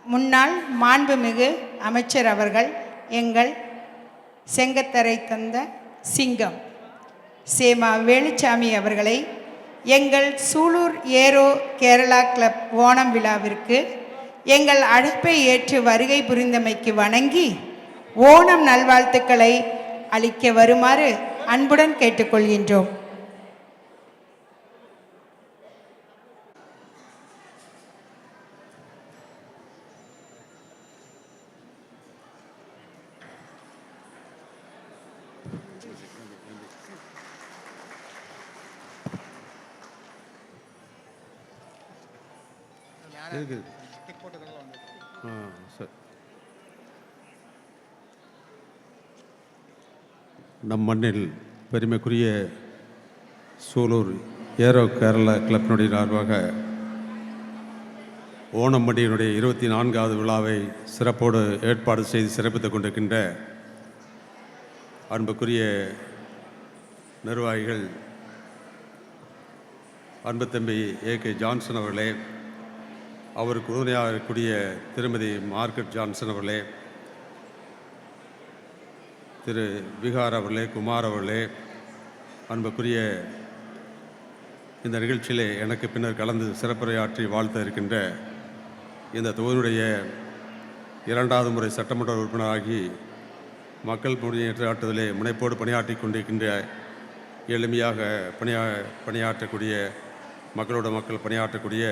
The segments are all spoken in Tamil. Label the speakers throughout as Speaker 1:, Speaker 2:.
Speaker 1: முன்னாள் மாண்புமிகு அமைச்சர் அவர்கள் எங்கள் செங்கத்தரை தந்த சிங்கம் சேமா வேலுச்சாமி அவர்களை எங்கள் சூலூர் ஏரோ கேரளா கிளப் ஓணம் விழாவிற்கு எங்கள் அழைப்பை ஏற்று வருகை புரிந்தமைக்கு வணங்கி ஓணம் நல்வாழ்த்துக்களை அளிக்க வருமாறு அன்புடன் கேட்டுக்கொள்கின்றோம்.
Speaker 2: நம் மண்ணில் பெருமைக்குரிய சூலூர் ஏரோ கேரளா கிளப்பினுடைய சார்பாக ஓணம் பண்டிகையினுடைய 24வது விழாவை சிறப்போடு ஏற்பாடு செய்து சிறப்பித்துக் கொண்டிருக்கின்ற அன்புக்குரிய நிர்வாகிகள், அன்பு தம்பி A.K. ஜான்சன் அவர்களே, அவருக்கு உறுதுணையாக இருக்கக்கூடிய திருமதி மார்கரெட் ஜான்சன் அவர்களே, திரு விகார் அவர்களே, குமார் அவர்களே, அன்புக்குரிய இந்த நிகழ்ச்சியிலே எனக்கு பின்னர் கலந்து சிறப்புரையாற்றி வாழ்த்த இருக்கின்ற இந்த தொகுதியுடைய 2வது முறை சட்டமன்ற உறுப்பினராகி மக்கள் முன்னேற்றாற்றுதலே முனைப்போடு பணியாற்றி கொண்டிருக்கின்ற எளிமையாக பணியாற்றக்கூடிய மக்களோட மக்கள் பணியாற்றக்கூடிய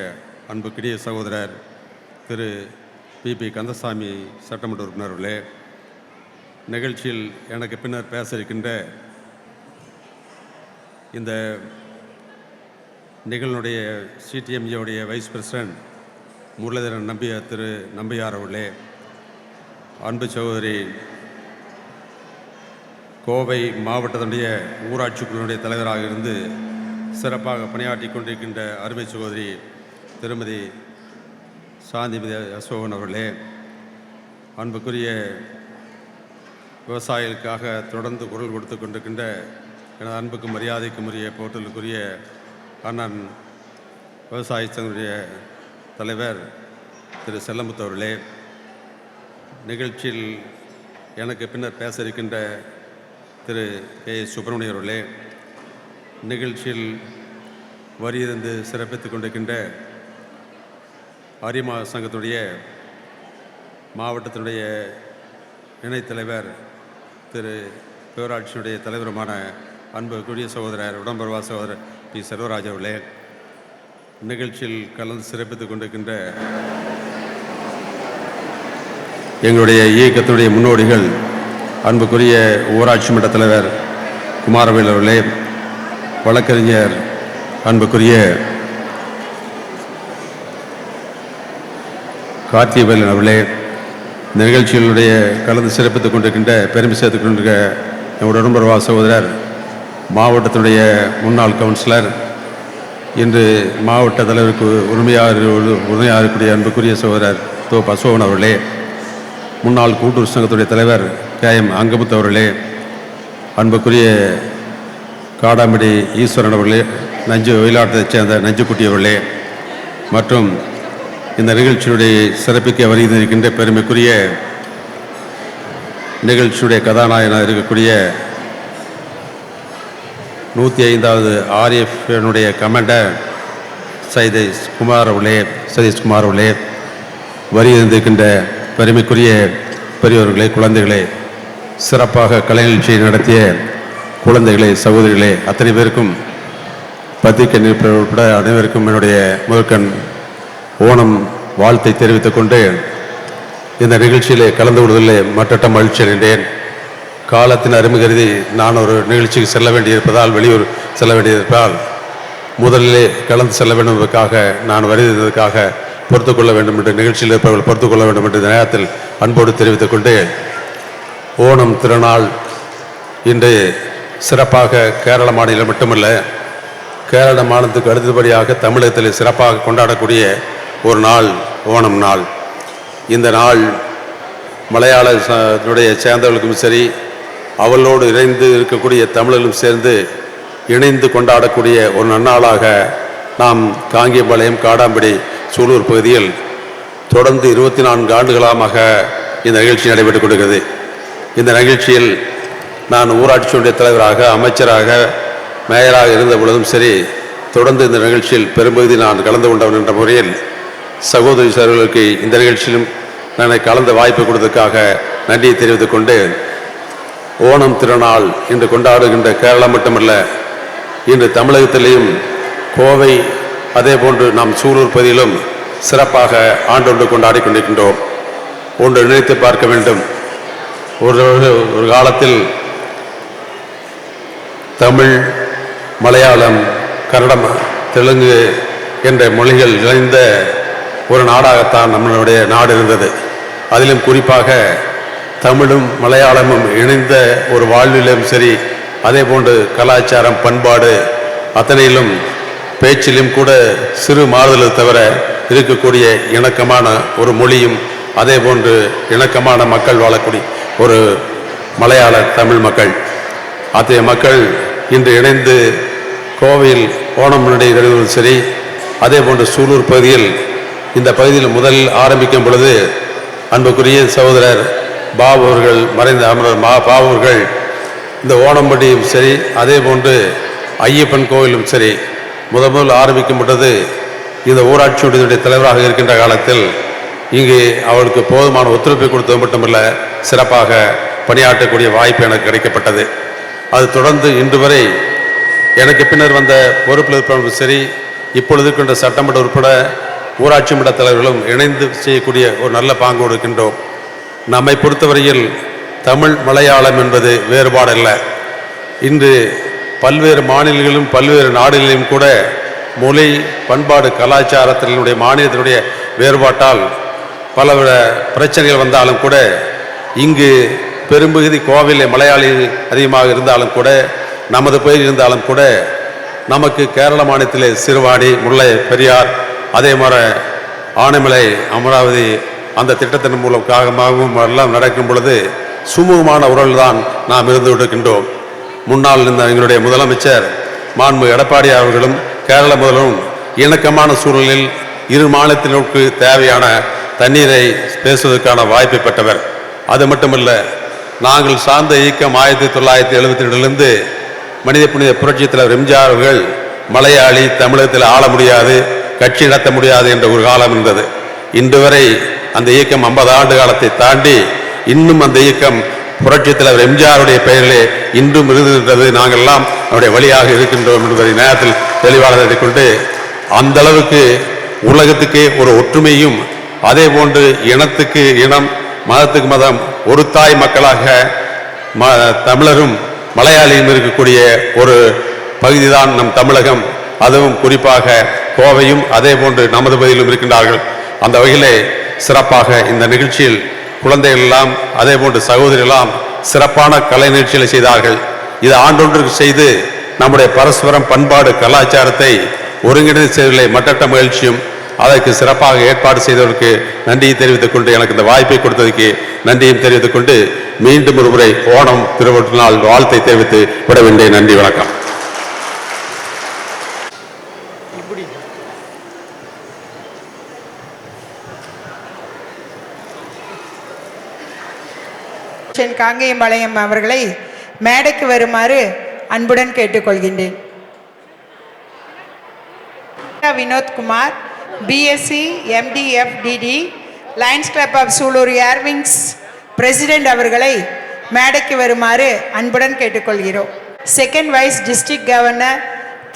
Speaker 2: அன்புக்கிடைய சகோதரர் திரு P.P. கந்தசாமி சட்டமன்ற உறுப்பினர்களே, நிகழ்ச்சியில் எனக்கு பின்னர் பேச இருக்கின்ற இந்த நிகழ்வுடைய CTMJ வைஸ் பிரசிடென்ட் முரளிதரன் திரு நம்பியார் அவர்களே, அன்பு சகோதரி கோவை மாவட்டத்தினுடைய ஊராட்சி குழுவினுடைய தலைவராக இருந்து சிறப்பாக பணியாற்றி கொண்டிருக்கின்ற அருமை சகோதரி திருமதி சாந்திமதி அசோகன் அவர்களே, அன்புக்குரிய விவசாயிகளுக்காக தொடர்ந்து குரல் கொடுத்து கொண்டிருக்கின்ற எனது அன்புக்கும் மரியாதைக்கும் உரிய போற்றலுக்குரிய அண்ணன் விவசாய சங்கத்துடைய தலைவர் திரு செல்லமுத்து அவர்களே, நிகழ்ச்சியில் எனக்கு பின்னர் பேச இருக்கின்ற திரு K. சுப்பிரமணியன் அவர்களே, நிகழ்ச்சியில் வரியிருந்து சிறப்பித்துக் கொண்டிருக்கின்ற அரிமா சங்கத்துடைய மாவட்டத்தினுடைய இணைத் தலைவர் திரு பேராட்சியினுடைய தலைவருமான அன்புக்குரிய சகோதரர் உடம்பருவா சகோதரர் P. செல்வராஜ் அவர்களே, நிகழ்ச்சியில் கலந்து சிறப்பித்துக் கொண்டிருக்கின்ற எங்களுடைய இயக்கத்தினுடைய முன்னோடிகள் அன்புக்குரிய ஊராட்சி மன்ற தலைவர் குமாரவேல் அவர்களே, வழக்கறிஞர் அன்புக்குரிய கார்த்திவேலன் அவர்களே, இந்த நிகழ்ச்சிகளுடைய கலந்து சிறப்பித்துக் கொண்டிருக்கின்ற பெருமை சேர்த்துக் கொண்டிருக்க என்னுடைய உடம்புறவா சகோதரர் மாவட்டத்தினுடைய முன்னாள் கவுன்சிலர், இன்று மாவட்ட தலைவருக்கு உரிமையாக இருக்கக்கூடிய அன்புக்குரிய சகோதரர் தோ. அசோகன் அவர்களே, முன்னாள் கூட்டுறவு சங்கத்துடைய தலைவர் K.M. அங்கமுத்து அவர்களே, அன்புக்குரிய காடாம்படி ஈஸ்வரன் அவர்களே, நஞ்சு ஒயிலாட்டத்தைச் சேர்ந்த நஞ்சுக்குட்டி அவர்களே, மற்றும் இந்த நிகழ்ச்சியுடைய சிறப்பிக்க வருகின்ற பெருமைக்குரிய நிகழ்ச்சியுடைய கதாநாயகனாக இருக்கக்கூடிய 105வது RF கமாண்டர் சதீஷ்குமார் அவர்களே, வருகின்ற பெருமைக்குரிய பெரியவர்களே, குழந்தைகளே, சிறப்பாக கலை நிகழ்ச்சியை நடத்திய குழந்தைகளே, சகோதரிகளே, அத்தனை பேருக்கும் பத்திரிகை உட்பட அனைவருக்கும் என்னுடைய முதற்கண் ஓணம் வாழ்த்தை தெரிவித்துக் கொண்டு இந்த நிகழ்ச்சியிலே கலந்து கொள்வதிலே மற்றற்ற மகிழ்ச்சி அடைந்தேன். காலத்தின் அருமை கருதி நான் ஒரு நிகழ்ச்சிக்கு செல்ல வேண்டியிருப்பதால், வெளியூர் செல்ல வேண்டியிருப்பதால் முதலிலே கலந்து செல்ல வேண்டும் என்பதற்காக நான் வருவதற்காக பொறுத்துக்கொள்ள வேண்டும் என்று நிகழ்ச்சியில் இருப்பவர்கள் பொறுத்துக்கொள்ள வேண்டும் என்று இந்த நேரத்தில் அன்போடு தெரிவித்துக் கொண்டு, ஓணம் திருநாள் இன்று சிறப்பாக கேரள மாநிலம் மட்டுமல்ல, கேரள மாநிலத்துக்கு அடுத்தபடியாக தமிழகத்தில் சிறப்பாக கொண்டாடக்கூடிய ஒரு நாள் ஓணம் நாள். இந்த நாள் மலையாளத்தினுடைய சேர்ந்தவர்களுக்கும் சரி, அவளோடு இணைந்து இருக்கக்கூடிய தமிழர்களும் சேர்ந்து இணைந்து கொண்டாடக்கூடிய ஒரு நன்னாளாக நாம் காங்கேயம்பாளையம், காடாம்படி, சூலூர் பகுதியில் தொடர்ந்து 24 ஆண்டுகளாக இந்த நிகழ்ச்சி நடைபெற்றுக் கொண்டிருக்கிறது. இந்த நிகழ்ச்சியில் நான் ஊராட்சி ஒன்றிய தலைவராக, அமைச்சராக, மேயராக இருந்த பொழுதும் சரி, தொடர்ந்து இந்த நிகழ்ச்சியில் பெரும்பகுதி நான் கலந்து கொண்டவன் என்ற முறையில் சகோதரி சகோதரர்களுக்கு இந்த நிகழ்ச்சியிலும் நான் கலந்த வாய்ப்பு கொடுத்ததற்காக நன்றியை தெரிவித்துக் கொண்டு, ஓணம் திருநாள் இன்று கொண்டாடுகின்ற கேரளம் மட்டுமல்ல, இன்று தமிழகத்திலேயும் கோவை, அதே போன்று நாம் சூலூர் பகுதியிலும் சிறப்பாக ஆண்டொன்று கொண்டாடி கொண்டிருக்கின்றோம். ஒன்று நினைத்து பார்க்க வேண்டும். ஒரு காலத்தில் தமிழ், மலையாளம், கன்னடம், தெலுங்கு என்ற மொழிகள் இணைந்த ஒரு நாடாகத்தான் நம்மளுடைய நாடு இருந்தது. அதிலும் குறிப்பாக தமிழும் மலையாளமும் இணைந்த ஒரு வாழ்விலும் சரி, அதே போன்று கலாச்சாரம், பண்பாடு அத்தனையிலும் பேச்சிலும் கூட சிறு மாறுதலை தவிர இருக்கக்கூடிய இணக்கமான ஒரு மொழியும், அதே போன்று இணக்கமான மக்கள் வாழக்கூடிய ஒரு மலையாள தமிழ் மக்கள். அத்தகைய மக்கள் இன்று இணைந்து கோவையில் ஓணம் நடைபெறுவது சரி, அதே போன்று சூலூர் பகுதியில், இந்த பகுதியில் முதலில் ஆரம்பிக்கும் பொழுது அன்புக்குரிய சகோதரர் பாபு அவர்கள், மறைந்த அமரர் பாபு அவர்கள் இந்த ஓணம்பட்டியும் சரி, அதே போன்று ஐயப்பன் கோவிலும் சரி முதல் ஆரம்பிக்கும் பொழுது இந்த ஊராட்சியுடைய தலைவராக இருக்கின்ற காலத்தில் இங்கு அவருக்கு போதுமான ஒத்துழைப்பை கொடுத்தது மட்டுமல்ல, சிறப்பாக பணியாற்றக்கூடிய வாய்ப்பு எனக்கு கிடைக்கப்பட்டது. அது தொடர்ந்து இன்று வரை எனக்கு பின்னர் வந்த பொறுப்பில் இருப்பவர்களும் சரி, இப்பொழுது இருக்கின்ற சட்டமன்ற உட்பட ஊராட்சி மன்ற தலைவர்களும் இணைந்து செய்யக்கூடிய ஒரு நல்ல பாங்கு இருக்கின்றோம். நம்மை பொறுத்தவரையில் தமிழ், மலையாளம் என்பது வேறுபாடல்ல. இன்று பல்வேறு மாநிலங்களிலும் பல்வேறு நாடுகளிலும் கூட மொழி, பண்பாடு, கலாச்சாரத்தினுடைய மாநிலத்தினுடைய வேறுபாட்டால் பல பிரச்சனைகள் வந்தாலும் கூட, இங்கு பெரும்பகுதி கோவையில் மலையாளி அதிகமாக இருந்தாலும் கூட, நமது பகுதியில் இருந்தாலும் கூட, நமக்கு கேரள மாநிலத்திலே சிறுவாணி, முல்லை பெரியார், அதே மாதிரி ஆனைமலை, அமராவதி அந்த திட்டத்தின் மூலமாகவும் எல்லாம் நடக்கும் பொழுது சுமூகமான உறவில் தான் நாம் இருந்து கொண்டிருக்கின்றோம். முன்னாள் இருந்த எங்களுடைய முதலமைச்சர் மாண்பு எடப்பாடி அவர்களும் கேரள முதலும் இணக்கமான சூழலில் இரு மாநிலத்தினருக்கு தேவையான தண்ணீரை பேசுவதற்கான வாய்ப்பை பெற்றவர். அது மட்டுமல்ல, நாங்கள் சார்ந்த இயக்கம் 1972 மனித புனித புரட்சித் தலைவர் எம்ஜிஆர் அவர்கள் மலையாளி தமிழகத்தில் ஆள முடியாது, கட்சி நடத்த முடியாது என்ற ஒரு காலம் இருந்தது. இன்று வரை அந்த இயக்கம் 50 ஆண்டு காலத்தை தாண்டி இன்னும் அந்த இயக்கம் புரட்சித் தலைவர் எம்ஜிஆருடைய பெயரிலே இன்றும் இருக்கின்றது. நாங்கள் எல்லாம் அவருடைய வழியாக இருக்கின்றோம் என்பதை நேரத்தில் தெளிவாக கொண்டு, அந்த அளவுக்கு உலகத்துக்கே ஒரு ஒற்றுமையும், அதே போன்று இனத்துக்கு இனம், மதத்துக்கு மதம், ஒரு தாய் மக்களாக தமிழரும் மலையாளியும் இருக்கக்கூடிய ஒரு பகுதிதான் நம் தமிழகம். அதுவும் குறிப்பாக கோவையும் அதே போன்று நமது பகுதியிலும் இருக்கின்றார்கள். அந்த வகையிலே சிறப்பாக இந்த நிகழ்ச்சியில் குழந்தைகள் எல்லாம் அதே போன்று சகோதரி எல்லாம் சிறப்பான கலை நிகழ்ச்சிகளை செய்தார்கள். இது ஆண்டொன்றுக்கு செய்து நம்முடைய பரஸ்பரம் பண்பாடு கலாச்சாரத்தை ஒருங்கிணைந்து செய்வதில்லை மட்டற்ற மகிழ்ச்சியும், அதற்கு சிறப்பாக ஏற்பாடு செய்தவருக்கு நன்றியை தெரிவித்துக் கொண்டு, எனக்கு இந்த வாய்ப்பை கொடுத்ததற்கு நன்றியும் தெரிவித்துக் கொண்டு, மீண்டும் ஒரு முறை ஓணம் திருநாள் வாழ்த்தை தெரிவித்து விட வேண்டிய நன்றி, வணக்கம்.
Speaker 1: காங்கேயம்பாளையம் அவர்களை மேடைக்கு வருமாறு அன்புடன் கேட்டுக்கொள்கின்றேன். Vinodkumar, BSc, MD, FDD, lions club of Sulur airwings president அவர்களை மேடைக்கு வருமாறு அன்புடன் கேட்டுக்கொள்கிறோம். Second wise district governor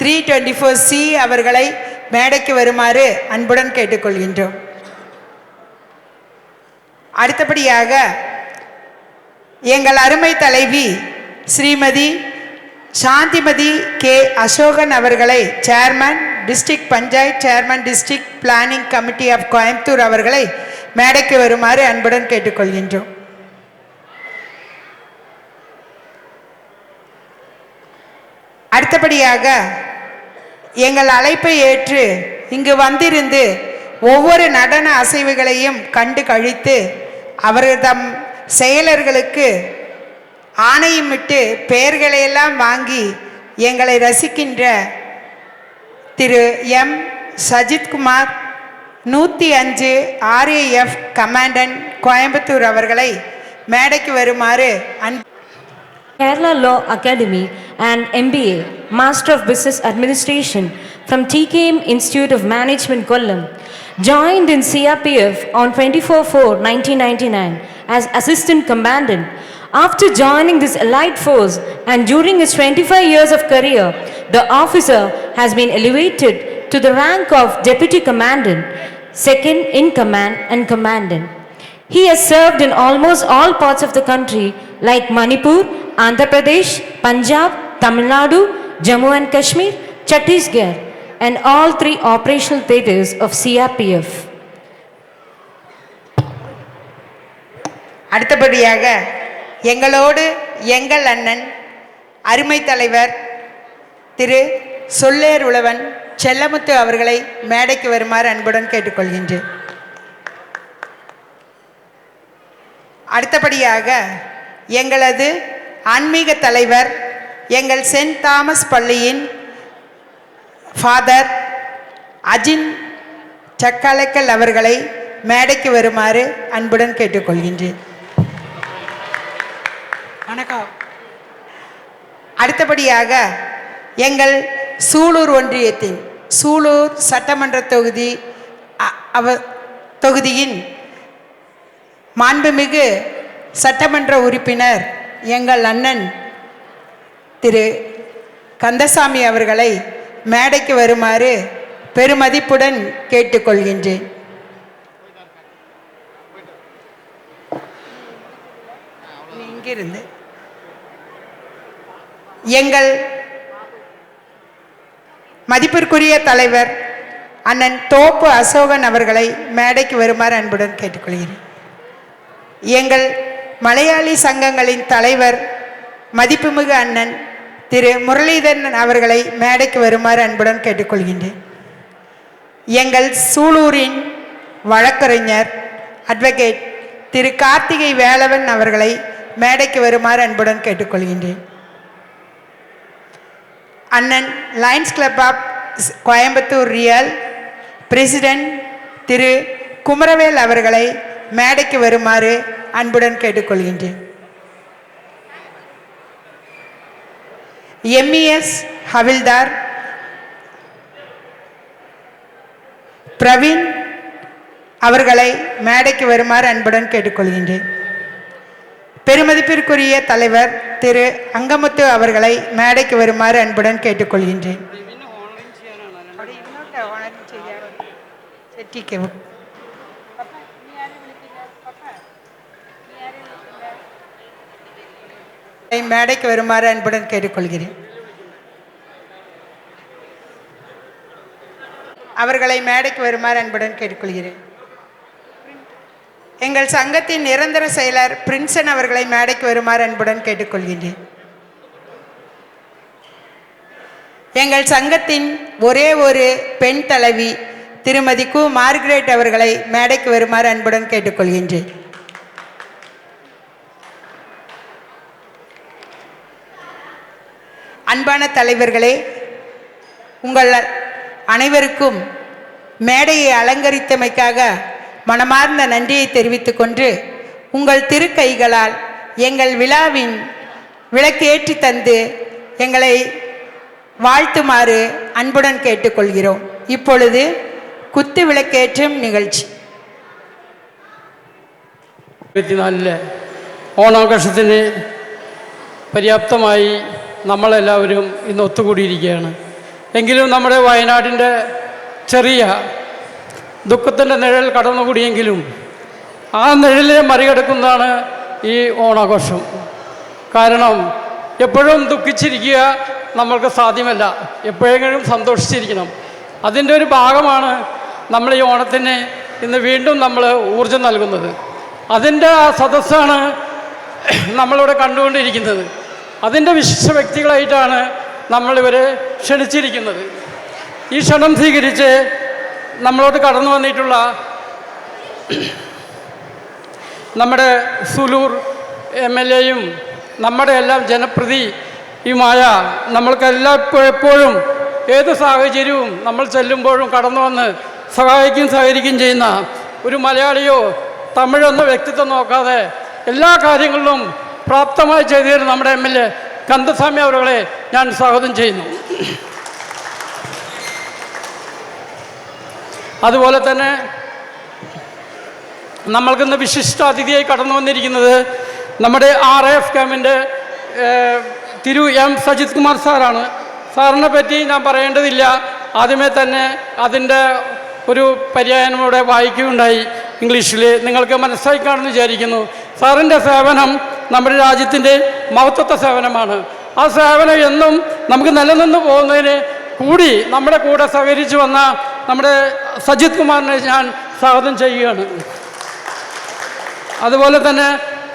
Speaker 1: 324C அவர்களை மேடைக்கு வருமாறு அன்புடன் கேட்டுக்கொள்கின்றோம். அடுத்தபடியாக எங்கள் அருமை தலைவி ஸ்ரீமதி சாந்திமதி K. அசோகன் அவர்களை chairman district panchayat chairman district planning committee of Coimbatore அவர்களை மேடைக்கு வருமாறு அன்புடன் கேட்டுக்கொள்கின்றோம். அடுத்தபடியாக எங்கள் அழைப்பை ஏற்று இங்கு வந்திருந்து ஒவ்வொரு நடன அசைவுகளையும் கண்டு கழித்து அவர்கள் தம் செயலர்களுக்கு ஆணையுமிட்டு பெயர்களையெல்லாம் வாங்கி எங்களை ரசிக்கின்ற திரு M Sajith Kumar 105 RAF commandant Coimbatore அவர்களை மேடைக்கு வருமாறு
Speaker 3: Kerala Law Academy and MBA, Master of Business Administration from TKM Institute of Management, Kollam, joined in CRPF on 24/4/1999 as Assistant Commandant. After joining this allied force and during his 25 years of career, the officer has been elevated to the rank of Deputy Commandant, Second in Command and Commandant. He has served in almost all parts of the country like Manipur, Andhra Pradesh, Punjab, Tamil Nadu, Jammu and Kashmir, Chhattisgarh, and all 3 operational theatres of CRPF.
Speaker 1: அடுத்தபடியாக எங்களோடு எங்கள் அண்ணன் அருமை தலைவர் திரு சொல்லேர் உழவன் செல்லமுத்து அவர்களை மேடைக்கு வருமாறு அன்புடன் கேட்டுக்கொள்கின்றேன். அடுத்தபடியாக எங்களது ஆன்மீக தலைவர் எங்கள் சென்ட் தாமஸ் பள்ளியின் ஃபாதர் அஜின் சக்காலைக்கல் அவர்களை மேடைக்கு வருமாறு அன்புடன் கேட்டுக்கொள்கின்றேன். வணக்கம். அடுத்தபடியாக எங்கள் சூலூர் ஒன்றியத்தின் சூலூர் சட்டமன்ற தொகுதியின் மாண்புமிகு சட்டமன்ற உறுப்பினர் எங்கள் அண்ணன் திரு கந்தசாமி அவர்களை மேடைக்கு வருமாறு பெருமதிப்புடன் கேட்டுக்கொள்கின்றேன். இங்கிருந்து எங்கள் மதிப்பிற்குரிய தலைவர் அண்ணன் தோப்பு அசோகன் அவர்களை மேடைக்கு வருமாறு அன்புடன் கேட்டுக்கொள்கிறேன். எங்கள் மலையாளி சங்கங்களின் தலைவர் மதிப்புமிகு அண்ணன் திரு முரளிதரன் அவர்களை மேடைக்கு வருமாறு அன்புடன் கேட்டுக்கொள்கின்றேன். எங்கள் சூலூரின் வழக்கறிஞர் அட்வொகேட் திரு கார்த்திகை வேலவன் அவர்களை மேடைக்கு வருமாறு அன்புடன் கேட்டுக்கொள்கின்றேன். அண்ணன் lions club of Coimbatore real president Thiru Kumaravel அவர்களை மேடைக்கு வருமாறு அன்புடன் கேட்டுக்கொள்கின்றேன். MES ஹவில்தார் பிரவீன் அவர்களை மேடைக்கு வருமாறு அன்புடன் கேட்டுக்கொள்கின்றேன். பெருமதிப்பிற்குரிய தலைவர் திரு அங்கமுத்து அவர்களை மேடைக்கு வருமாறு அன்புடன் கேட்டுக்கொள்கின்றேன். மேடைக்கு வருமாறு அன்புடன் கேட்டுக்கொள்கிறேன். அவர்களை மேடைக்கு வருமாறு அன்புடன் கேட்டுக்கொள்கிறேன். எங்கள் சங்கத்தின் நிரந்தர செயலர் பிரின்சன் அவர்களை மேடைக்கு வருமாறு அன்புடன் கேட்டுக்கொள்கின்றேன். எங்கள் சங்கத்தின் ஒரே ஒரு பெண் தலைவி திருமதி கு மார்கரெட் அவர்களை மேடைக்கு வருமாறு அன்புடன் கேட்டுக்கொள்கின்றேன். அன்பான தலைவர்களே, உங்கள் அனைவருக்கும் மேடையை அலங்கரித்தமைக்காக மனமார்ந்த நன்றியை தெரிவித்துக் கொண்டு உங்கள் திருக்கைகளால் எங்கள் விழாவின் விளக்கேற்றி தந்து எங்களை வாழ்த்துமாறு அன்புடன் கேட்டுக்கொள்கிறோம். இப்பொழுது குத்து വിളക്കേറ്റും നികഴ്ചി.
Speaker 4: 24 ഓണാഘോഷത്തിന് പര്യാപ്തമായി നമ്മളെല്ലാവരും ഇന്ന് ഒത്തുകൂടിയിരിക്കുകയാണ്. എങ്കിലും നമ്മുടെ വയനാടിൻ്റെ ചെറിയ ദുഃഖത്തിൻ്റെ നിഴൽ കടന്നുകൂടിയെങ്കിലും ആ നിഴലിനെ മറികടക്കുന്നതാണ് ഈ ഓണാഘോഷം. കാരണം എപ്പോഴും ദുഃഖിച്ചിരിക്കുക നമ്മൾക്ക് സാധ്യമല്ല, എപ്പോഴെങ്കിലും സന്തോഷിച്ചിരിക്കണം. അതിൻ്റെ ഒരു ഭാഗമാണ് നമ്മൾ ഈ ഓണത്തിന് ഇന്ന് വീണ്ടും നമ്മൾ ഊർജം നൽകുന്നത്. അതിൻ്റെ ആ സദസ്സാണ് നമ്മളിവിടെ കണ്ടുകൊണ്ടിരിക്കുന്നത്. അതിൻ്റെ വിശിഷ്ട വ്യക്തികളായിട്ടാണ് നമ്മളിവരെ ക്ഷണിച്ചിരിക്കുന്നത്. ഈ ക്ഷണം സ്വീകരിച്ച് നമ്മളോട് കടന്നു വന്നിട്ടുള്ള നമ്മുടെ സുലൂർ MLAയും നമ്മുടെ എല്ലാം ജനപ്രതിയുമായ നമ്മൾക്കെല്ലാം എപ്പോഴും ഏത് സാഹചര്യവും നമ്മൾ ചെല്ലുമ്പോഴും കടന്നു വന്ന് സഹായിക്കുകയും സഹകരിക്കുകയും ചെയ്യുന്ന ഒരു മലയാളിയോ തമിഴെന്ന വ്യക്തിത്വം നോക്കാതെ എല്ലാ കാര്യങ്ങളിലും പ്രാപ്തമായി ചെയ്തു തരുന്ന നമ്മുടെ MLA കന്ദസ്വാമി അവരെ ഞാൻ സ്വാഗതം ചെയ്യുന്നു. അതുപോലെ തന്നെ നമ്മൾക്കിന്ന് വിശിഷ്ട അതിഥിയായി കടന്നു വന്നിരിക്കുന്നത് നമ്മുടെ RAF ക്യാമ്പിൻ്റെ തിരു M സജിത് കുമാർ സാറാണ്. സാറിനെ പറ്റി ഞാൻ പറയേണ്ടതില്ല. ആദ്യമേ തന്നെ അതിൻ്റെ ഒരു പര്യായം ഇവിടെ വായിക്കുകയുണ്ടായി ഇംഗ്ലീഷിൽ. നിങ്ങൾക്ക് മനസ്സിലായി കാണുമെന്ന് വിചാരിക്കുന്നു. സാറിൻ്റെ സേവനം നമ്മുടെ രാജ്യത്തിൻ്റെ മഹത്വത്തെ സേവനമാണ്. ആ സേവനം എന്നും നമുക്ക് നിലനിന്ന് പോകുന്നതിന് കൂടി നമ്മുടെ കൂടെ സഹകരിച്ചു വന്ന നമ്മുടെ സജിത് കുമാറിനെ ഞാൻ സ്വാഗതം ചെയ്യുകയാണ്. അതുപോലെ തന്നെ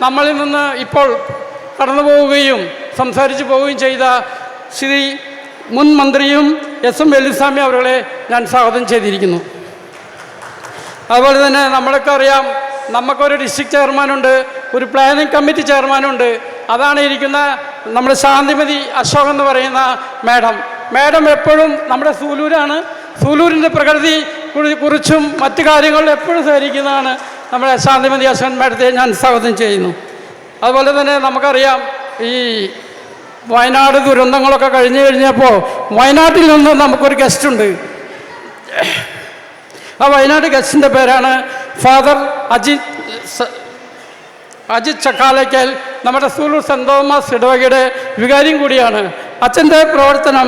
Speaker 4: നമ്മളിൽ നിന്ന് ഇപ്പോൾ കടന്നു പോവുകയും സംസാരിച്ചു പോവുകയും ചെയ്ത ശ്രീ മുൻ മന്ത്രിയും SM വേലുസ്വാമി അവരെ ഞാൻ സ്വാഗതം ചെയ്തിരിക്കുന്നു. അതുപോലെ തന്നെ നമ്മളൊക്കെ അറിയാം, നമുക്കൊരു ഡിസ്ട്രിക്ട് ചെയർമാനുണ്ട്, ഒരു പ്ലാനിംഗ് കമ്മിറ്റി ചെയർമാനുണ്ട്. അതാണ് ഇരിക്കുന്ന നമ്മുടെ ശാന്തിമതി അശോക് എന്ന് പറയുന്ന മാഡം എപ്പോഴും നമ്മുടെ സൂലൂരാണ്. സൂലൂരിൻ്റെ പ്രകൃതി കുറിച്ചും മറ്റു കാര്യങ്ങളിൽ എപ്പോഴും സഹകരിക്കുന്നതാണ് നമ്മുടെ ശാന്തിമതി അശോകൻ മാഡത്തെ ഞാൻ സ്വാഗതം ചെയ്യുന്നു. അതുപോലെ തന്നെ നമുക്കറിയാം, ഈ വയനാട് ദുരന്തങ്ങളൊക്കെ കഴിഞ്ഞപ്പോൾ വയനാട്ടിൽ നിന്ന് നമുക്കൊരു ഗസ്റ്റുണ്ട്. ആ വയനാട് ഗസ്റ്റിൻ്റെ പേരാണ് ഫാദർ അജിത് ചക്കാലയ്ക്കൽ. നമ്മുടെ സൂലൂർ സെൻറ് തോമസ് ഇടവകയുടെ വികാരിയും കൂടിയാണ്. അച്ഛൻ്റെ പ്രവർത്തനം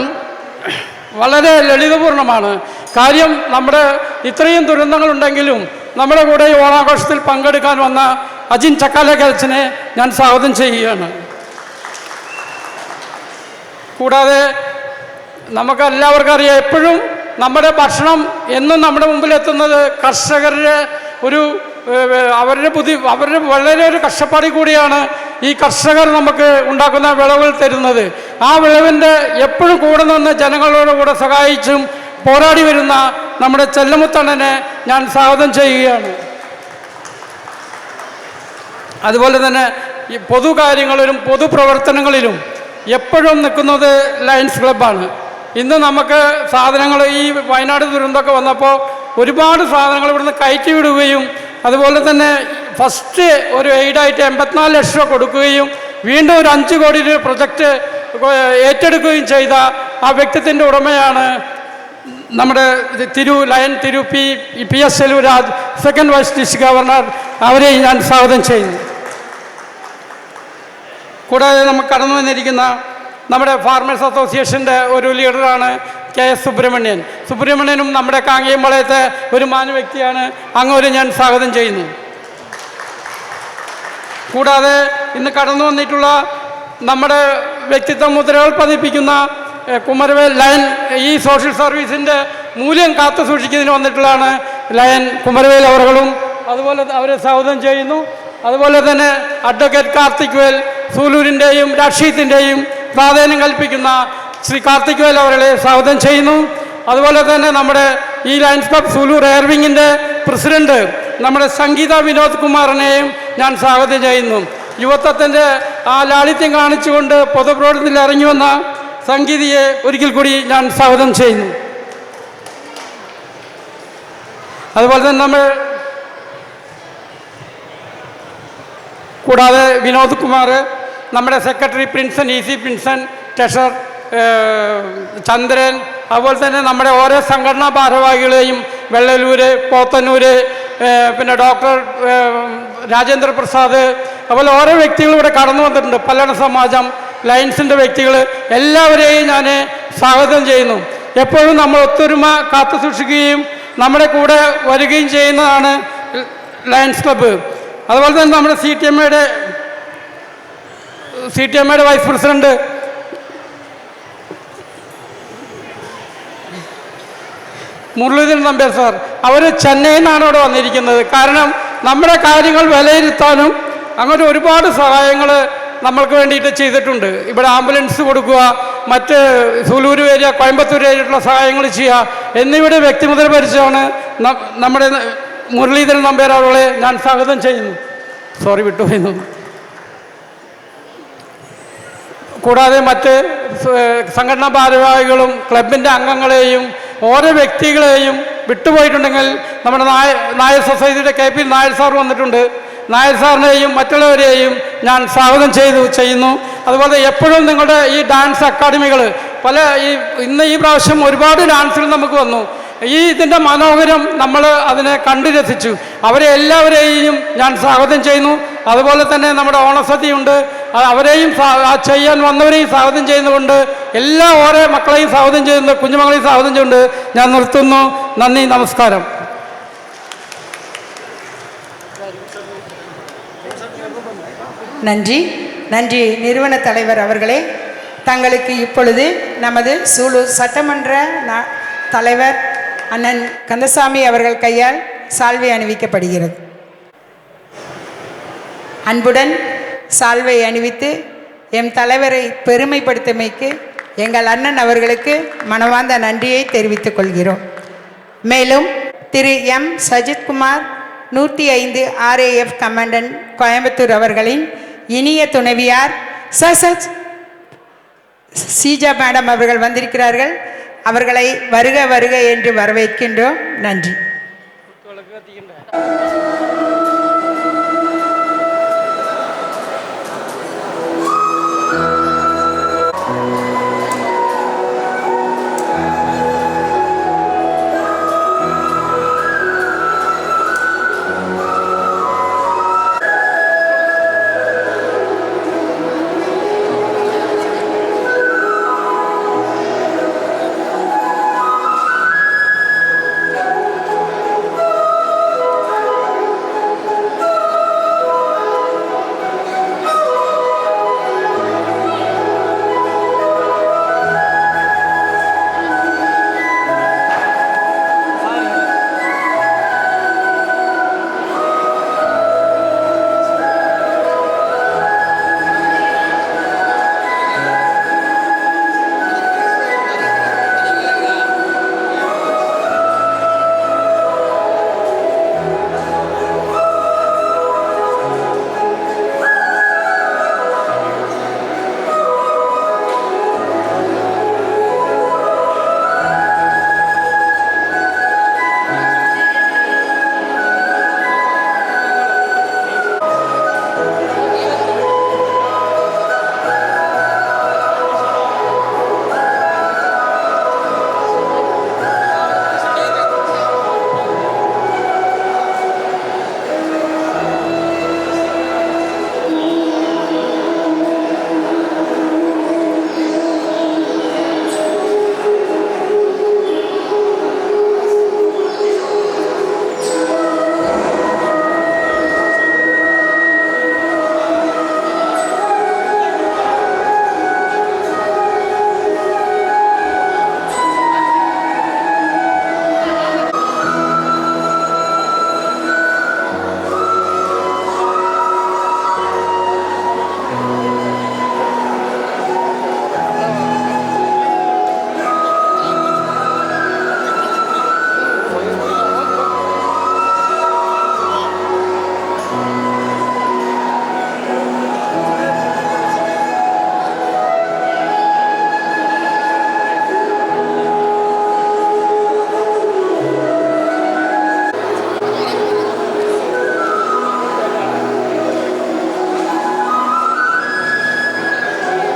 Speaker 4: വളരെ ലളിതപൂർണ്ണമാണ്. കാര്യം, നമ്മുടെ ഇത്രയും ദുരന്തങ്ങളുണ്ടെങ്കിലും നമ്മുടെ കൂടെ ഈ ഓണാഘോഷത്തിൽ പങ്കെടുക്കാൻ വന്ന അജിൻ ചക്കാലയ്ക്കൽ ഞാൻ സ്വാഗതം ചെയ്യുകയാണ്. കൂടാതെ നമുക്കെല്ലാവർക്കും അറിയാം, എപ്പോഴും നമ്മുടെ ഭക്ഷണം എന്നും നമ്മുടെ മുമ്പിലെത്തുന്നത് കർഷകരുടെ അവരുടെ വളരെ ഒരു കഷ്ടപ്പാടിൽ കൂടിയാണ് ഈ കർഷകർ നമുക്ക് ഉണ്ടാക്കുന്ന വിളവുകൾ തരുന്നത്. ആ വിളവിൻ്റെ എപ്പോഴും കൂടെ നിന്ന് ജനങ്ങളോട് കൂടെ സഹായിച്ചും പോരാടി വരുന്ന നമ്മുടെ ചെല്ലമുത്തണ്ണനെ ഞാൻ സ്വാഗതം ചെയ്യുകയാണ്. അതുപോലെ തന്നെ ഈ പൊതുകാര്യങ്ങളിലും പൊതുപ്രവർത്തനങ്ങളിലും എപ്പോഴും നിൽക്കുന്നത് ലയൺസ് ക്ലബ്ബാണ്. ഇന്ന് നമുക്ക് സാധനങ്ങൾ ഈ വയനാട് ദുരന്തമൊക്കെ വന്നപ്പോൾ ഒരുപാട് സാധനങ്ങൾ ഇവിടുന്ന് കയറ്റി വിടുകയും അതുപോലെ തന്നെ ഫസ്റ്റ് ഒരു എയ്ഡായിട്ട് 84 ലക്ഷം രൂപ കൊടുക്കുകയും വീണ്ടും ഒരു 5 കോടി രൂപ പ്രൊജക്റ്റ് ഏറ്റെടുക്കുകയും ചെയ്ത ആ വ്യക്തിത്വത്തിൻ്റെ ഉടമയാണ് നമ്മുടെ lion Thiru PS Selvaraj, second vice district governor. അവരെ ഞാൻ സ്വാഗതം ചെയ്യുന്നു. കൂടാതെ നമുക്ക് കടന്നു വന്നിരിക്കുന്ന നമ്മുടെ ഫാർമേഴ്സ് അസോസിയേഷൻ്റെ ഒരു ലീഡറാണ് KS സുബ്രഹ്മണ്യനും നമ്മുടെ കാങ്കേയംപാളയത്തെ ഒരു മാന്യ വ്യക്തിയാണ്. അങ്ങോട്ട് ഞാൻ സ്വാഗതം ചെയ്യുന്നു. കൂടാതെ ഇന്ന് കടന്നു വന്നിട്ടുള്ള നമ്മുടെ വ്യക്തിത്വ മുദ്രകൾ പതിപ്പിക്കുന്ന കുമരവേൽ ലയൻ, ഈ സോഷ്യൽ സർവീസിൻ്റെ മൂല്യം കാത്തു സൂക്ഷിക്കുന്നതിന് വന്നിട്ടുള്ളതാണ് ലയൻ കുമരവേൽ അവர்களுം. അതുപോലെ അവരെ സ്വാഗതം ചെയ്യുന്നു. അതുപോലെ തന്നെ അഡ്വക്കേറ്റ് കാർത്തിക് വേൽ, സൂലൂരിൻ്റെയും രാഷ്ട്രീയത്തിൻ്റെയും പ്രാധാന്യം കൽപ്പിക്കുന്ന ശ്രീ കാർത്തിക് വേൽ അവരെ സ്വാഗതം ചെയ്യുന്നു. അതുപോലെ തന്നെ നമ്മുടെ ഈ ലയൺസ് ക്ലബ് സൂലൂർ എയർവിങ്ങിൻ്റെ പ്രസിഡന്റ് നമ്മുടെ സംഗീത വിനോദ് കുമാറിനെയും ഞാൻ സ്വാഗതം ചെയ്യുന്നു. യുവത്വത്തിൻ്റെ ആ ലാളിത്യം കാണിച്ചുകൊണ്ട് പൊതുപ്രവർത്തനത്തിൽ ഇറങ്ങി വന്ന സംഗീതയെ ഒരിക്കൽ കൂടി ഞാൻ സ്വാഗതം ചെയ്യുന്നു. അതുപോലെ തന്നെ കൂടാതെ വിനോദ് കുമാർ, നമ്മുടെ secretary Prinson, EC Prinson, treasurer Chandran, അതുപോലെ തന്നെ നമ്മുടെ ഓരോ സംഘടനാ ഭാരവാഹികളെയും വെള്ളലൂര്, പോത്തന്നൂര്, പിന്നെ ഡോക്ടർ രാജേന്ദ്ര പ്രസാദ്, അതുപോലെ ഓരോ വ്യക്തികളും ഇവിടെ കടന്നു വന്നിട്ടുണ്ട്. പല്ലട സമാജം, ലയൺസിൻ്റെ വ്യക്തികൾ, എല്ലാവരെയും ഞാൻ സ്വാഗതം ചെയ്യുന്നു. എപ്പോഴും നമ്മൾ ഒത്തൊരുമ കാത്തു സൂക്ഷിക്കുകയും നമ്മുടെ കൂടെ വരികയും ചെയ്യുന്നതാണ് ലയൺസ് ക്ലബ്ബ്. അതുപോലെ തന്നെ നമ്മുടെ CTMയുടെ vice president Muraleedharan Nambiar sir, അവർ ചെന്നൈയിൽ നിന്നാണ് ഇവിടെ വന്നിരിക്കുന്നത്. കാരണം നമ്മുടെ കാര്യങ്ങൾ വിലയിരുത്താനും അങ്ങനെ ഒരുപാട് സഹായങ്ങൾ നമ്മൾക്ക് വേണ്ടിയിട്ട് ചെയ്തിട്ടുണ്ട്. ഇവിടെ ആംബുലൻസ് കൊടുക്കുക, മറ്റ് സൂലൂർ ഏരിയ, കോയമ്പത്തൂർ ഏരിയയിലുള്ള സഹായങ്ങൾ ചെയ്യുക എന്നിവിടെ വ്യക്തിമുദ്ര ഭരിച്ചാണ് നമ്മുടെ മുരളീധരൻ നമ്പ്യാർ അവരെ ഞാൻ സ്വാഗതം ചെയ്യുന്നു. വിട്ടുപോയിരുന്നു. കൂടാതെ മറ്റ് സംഘടനാ ഭാരവാഹികളും ക്ലബിൻ്റെ അംഗങ്ങളെയും ഓരോ വ്യക്തികളെയും വിട്ടുപോയിട്ടുണ്ടെങ്കിൽ നമ്മുടെ നായർ സൊസൈറ്റിയുടെ KP നായർ സാർ വന്നിട്ടുണ്ട്. നായർ സാറിനെയും മറ്റുള്ളവരെയും ഞാൻ സ്വാഗതം ചെയ്യുന്നു. അതുപോലെ എപ്പോഴും നിങ്ങളുടെ ഈ ഡാൻസ് അക്കാഡമികൾ ഇന്ന് ഈ പ്രാവശ്യം ഒരുപാട് ഡാൻസുകൾ നമുക്ക് വന്നു. ഇതിൻ്റെ മനോഹരം നമ്മൾ അതിനെ കണ്ടു രസിച്ചു. അവരെ എല്ലാവരെയും ഞാൻ സ്വാഗതം ചെയ്യുന്നു. അതുപോലെ തന്നെ നമ്മുടെ ഓണസദ്യയുണ്ട്, അവരെയും ചെയ്യാൻ വന്നവരെയും സ്വാഗതം ചെയ്യുന്നുകൊണ്ട് എല്ലാ ഓരോ മക്കളെയും സ്വാഗതം ചെയ്യുന്നു, കുഞ്ഞുമക്കളെയും സ്വാഗതം ചെയ്യുന്നുണ്ട്. ഞാൻ നിർത്തുന്നു. നന്ദി, നമസ്കാരം.
Speaker 1: நன்றி நன்றி நிறுவன தலைவர் அவர்களே. தங்களுக்கு இப்பொழுது நமது சூலூர் சட்டமன்ற தலைவர் அண்ணன் கந்தசாமி அவர்கள் கையால் சால்வை அணிவிக்கப்படுகிறது. அன்புடன் சால்வை அணிவித்து எம் தலைவரை பெருமைப்படுத்தமைக்கு எங்கள் அண்ணன் அவர்களுக்கு மனமார்ந்த நன்றியை தெரிவித்துக் கொள்கிறோம். மேலும் திரு M. Sajith Kumar 105 RAF commandant Coimbatore அவர்களின் இனிய துணைவியார் சீஜா மேடம் அவர்கள் வந்திருக்கிறார்கள். அவர்களை வருக வருக என்று வரவேற்கின்றோம். நன்றி.